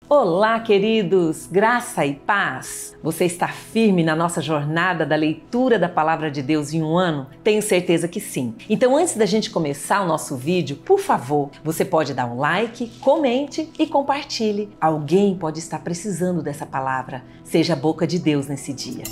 Olá, queridos! Graça e paz! Você está firme na nossa jornada da leitura da Palavra de Deus em um ano? Tenho certeza que sim. Então, antes da gente começar o nosso vídeo, por favor, você pode dar um like, comente e compartilhe. Alguém pode estar precisando dessa palavra. Seja a boca de Deus nesse dia.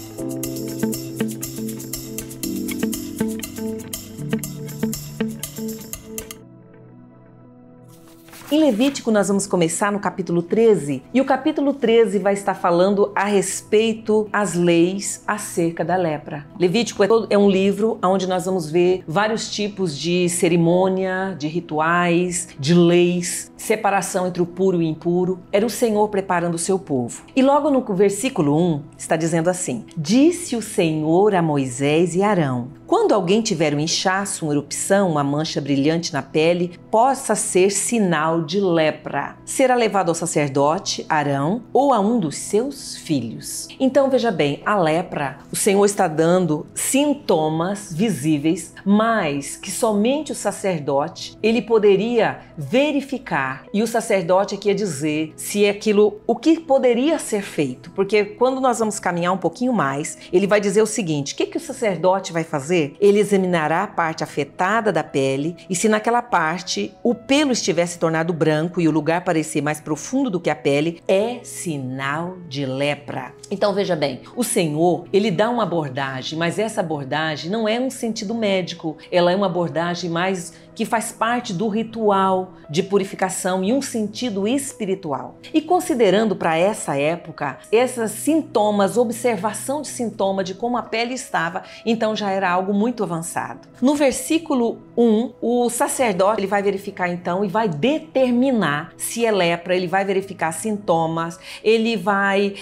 Em Levítico nós vamos começar no capítulo 13 e o capítulo 13 vai estar falando a respeito das leis acerca da lepra. Levítico é um livro onde nós vamos ver vários tipos de cerimônia, de rituais, de leis, separação entre o puro e o impuro. Era o Senhor preparando o seu povo. E logo no versículo 1 está dizendo assim: Disse o Senhor a Moisés e Arão: quando alguém tiver um inchaço, uma erupção, uma mancha brilhante na pele, possa ser sinal de lepra. Será levado ao sacerdote Arão ou a um dos seus filhos. Então veja bem, a lepra, o Senhor está dando sintomas visíveis, mas que somente o sacerdote ele poderia verificar. E o sacerdote aqui ia dizer se aquilo, o que poderia ser feito. Porque quando nós vamos caminhar um pouquinho mais, ele vai dizer o seguinte: o que o sacerdote vai fazer? Ele examinará a parte afetada da pele e se naquela parte o pelo estivesse tornado branco e o lugar parecer mais profundo do que a pele, é sinal de lepra. Então veja bem, o Senhor, ele dá uma abordagem, mas essa abordagem não é um sentido médico, ela é uma abordagem mais que faz parte do ritual de purificação e um sentido espiritual. E considerando para essa época, esses sintomas, observação de sintoma de como a pele estava, então já era algo muito avançado. No versículo 1, o sacerdote ele vai verificar então e vai determinar se é lepra, ele vai verificar sintomas, ele vai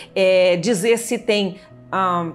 dizer se tem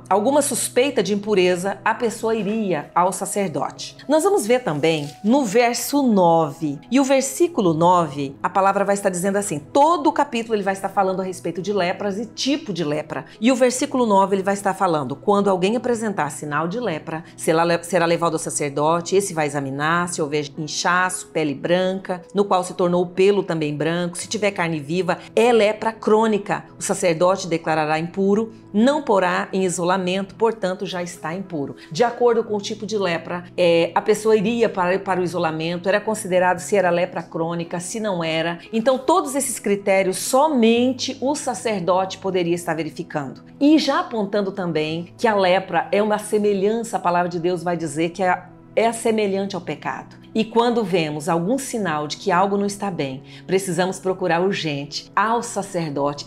alguma suspeita de impureza, a pessoa iria ao sacerdote. Nós vamos ver também no verso 9. E o versículo 9, a palavra vai estar dizendo assim: todo o capítulo ele vai estar falando a respeito de lepras e tipo de lepra. E o versículo 9 ele vai estar falando: quando alguém apresentar sinal de lepra, será levado ao sacerdote, esse vai examinar se houver inchaço, pele branca, no qual se tornou o pelo também branco, se tiver carne viva, é lepra crônica. O sacerdote declarará impuro, não porá em isolamento, portanto já está impuro. De acordo com o tipo de lepra, a pessoa iria para o isolamento, era considerado se era lepra crônica, se não era. Então todos esses critérios somente o sacerdote poderia estar verificando. E já apontando também que a lepra é uma semelhança, a palavra de Deus vai dizer que é semelhante ao pecado. E quando vemos algum sinal de que algo não está bem, precisamos procurar urgente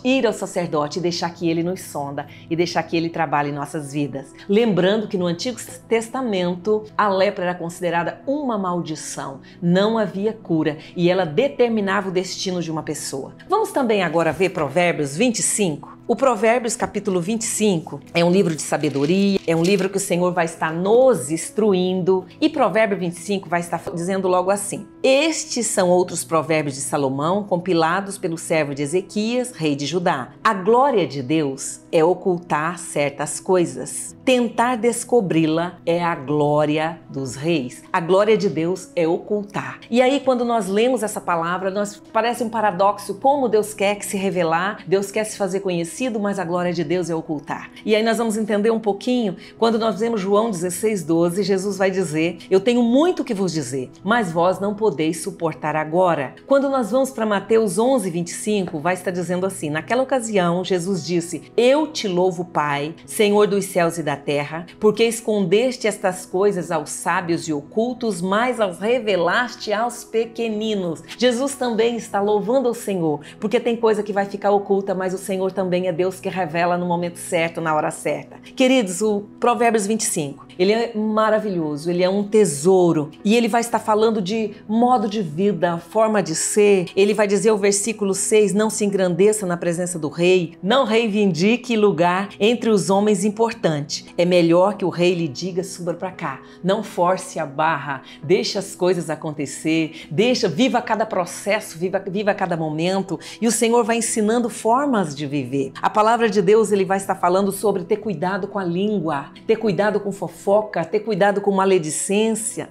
ir ao sacerdote e deixar que ele nos sonda e deixar que ele trabalhe em nossas vidas. Lembrando que no Antigo Testamento a lepra era considerada uma maldição, não havia cura e ela determinava o destino de uma pessoa. Vamos também agora ver Provérbios 25? O Provérbios capítulo 25 é um livro de sabedoria, é um livro que o Senhor vai estar nos instruindo e Provérbio 25 vai estar dizendo logo assim: estes são outros provérbios de Salomão compilados pelo servo de Ezequias, rei de Judá. A glória de Deus é ocultar certas coisas. Tentar descobri-la é a glória dos reis. A glória de Deus é ocultar. E aí quando nós lemos essa palavra, parece um paradoxo, como Deus quer que se revelar, Deus quer se fazer conhecido, mas a glória de Deus é ocultar. E aí nós vamos entender um pouquinho, quando nós vemos João 16:12, Jesus vai dizer: eu tenho muito que vos dizer, mas vós não podeis suportar agora. Quando nós vamos para Mateus 11:25, vai estar dizendo assim: naquela ocasião, Jesus disse: eu te louvo, Pai, Senhor dos céus e da terra, porque escondeste estas coisas aos sábios e ocultos, mas as revelaste aos pequeninos. Jesus também está louvando ao Senhor, porque tem coisa que vai ficar oculta, mas o Senhor também é Deus que revela no momento certo, na hora certa. Queridos, o Provérbios 25, ele é maravilhoso, ele é um tesouro e ele vai estar falando de modo de vida, forma de ser. Ele vai dizer o versículo 6, não se engrandeça na presença do rei, não reivindique lugar entre os homens importante. É melhor que o rei lhe diga: suba para cá, não force a barra, deixa as coisas acontecer, viva cada processo, viva cada momento, e o Senhor vai ensinando formas de viver. 14. A palavra de Deus, ele vai estar falando sobre ter cuidado com a língua, ter cuidado com fofoca, ter cuidado com maledicência,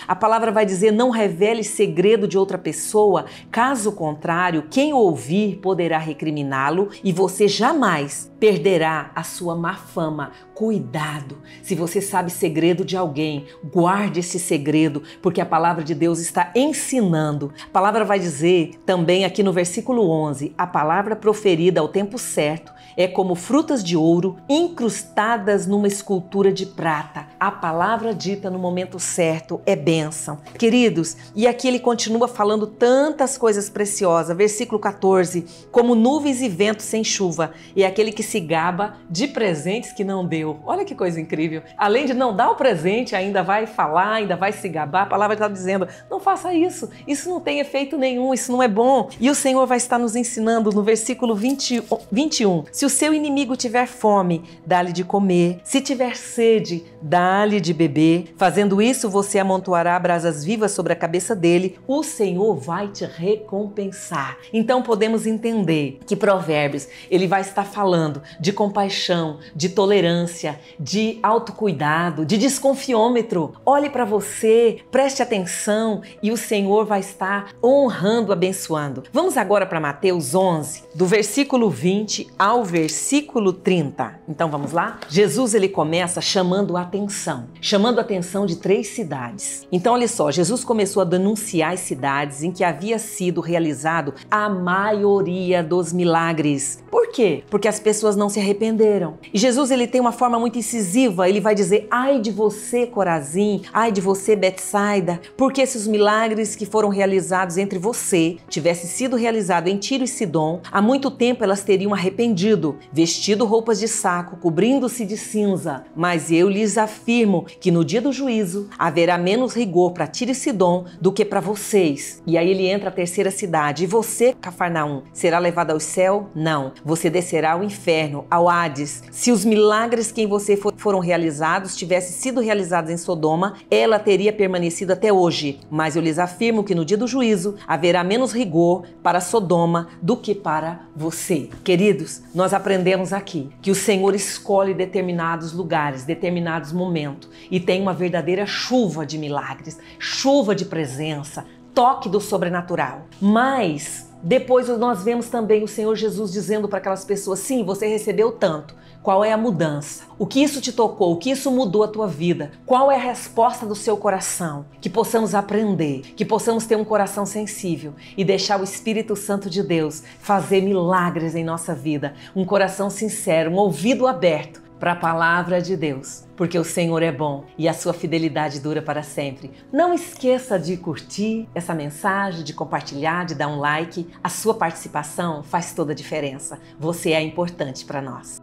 A palavra vai dizer: não revele segredo de outra pessoa, caso contrário, quem ouvir poderá recriminá-lo e você jamais perderá a sua má fama. Cuidado! Se você sabe segredo de alguém, guarde esse segredo, porque a palavra de Deus está ensinando. A palavra vai dizer também aqui no versículo 11, a palavra proferida ao tempo certo é como frutas de ouro incrustadas numa escultura de prata. A palavra dita no momento certo é bênção. Queridos, e aqui ele continua falando tantas coisas preciosas. Versículo 14, como nuvens e ventos sem chuva, é aquele que se gaba de presentes que não deu. Olha que coisa incrível. Além de não dar o presente, ainda vai falar, ainda vai se gabar. A palavra está dizendo, não faça isso. Isso não tem efeito nenhum, isso não é bom. E o Senhor vai estar nos ensinando no versículo 21. Se o seu inimigo tiver fome, dá-lhe de comer. Se tiver sede, dá-lhe de beber. Fazendo isso, você amontoará brasas vivas sobre a cabeça dele. O Senhor vai te recompensar. Então podemos entender que Provérbios, ele vai estar falando de compaixão, de tolerância, de autocuidado, de desconfiômetro. Olhe para você, preste atenção e o Senhor vai estar honrando, abençoando. Vamos agora para Mateus 11, do versículo 20 ao versículo 30. Então vamos lá? Jesus, ele começa chamando a atenção de 3 cidades. Então olha só, Jesus começou a denunciar as cidades em que havia sido realizado a maioria dos milagres. Por quê? Porque as pessoas não se arrependeram. E Jesus, ele tem uma forma muito incisiva, ele vai dizer: ai de você, Corazim, ai de você, Betsaida, porque esses milagres que foram realizados entre você tivessem sido realizados em Tiro e Sidom, há muito tempo elas teriam arrependido, vestido roupas de saco, cobrindo-se de cinza. Mas eu lhes afirmo que no dia do juízo haverá menos rigor para Tiro e Sidom do que para vocês. E aí ele entra a 3ª cidade. E você, Cafarnaum, será levado ao céu? Não. Você descerá ao inferno, ao Hades. Se os milagres que em você foram realizados tivessem sido realizados em Sodoma, ela teria permanecido até hoje. Mas eu lhes afirmo que no dia do juízo haverá menos rigor para Sodoma do que para você. Queridos, nós aprendemos aqui que o Senhor escolhe determinados lugares, determinados momentos e tem uma verdadeira chuva de milagres, chuva de presença, toque do sobrenatural. Mas depois nós vemos também o Senhor Jesus dizendo para aquelas pessoas: sim, você recebeu tanto. Qual é a mudança? O que isso te tocou? O que isso mudou a tua vida? Qual é a resposta do seu coração? Que possamos aprender, que possamos ter um coração sensível e deixar o Espírito Santo de Deus fazer milagres em nossa vida. Um coração sincero, um ouvido aberto para a palavra de Deus, porque o Senhor é bom e a sua fidelidade dura para sempre. Não esqueça de curtir essa mensagem, de compartilhar, de dar um like. A sua participação faz toda a diferença. Você é importante para nós.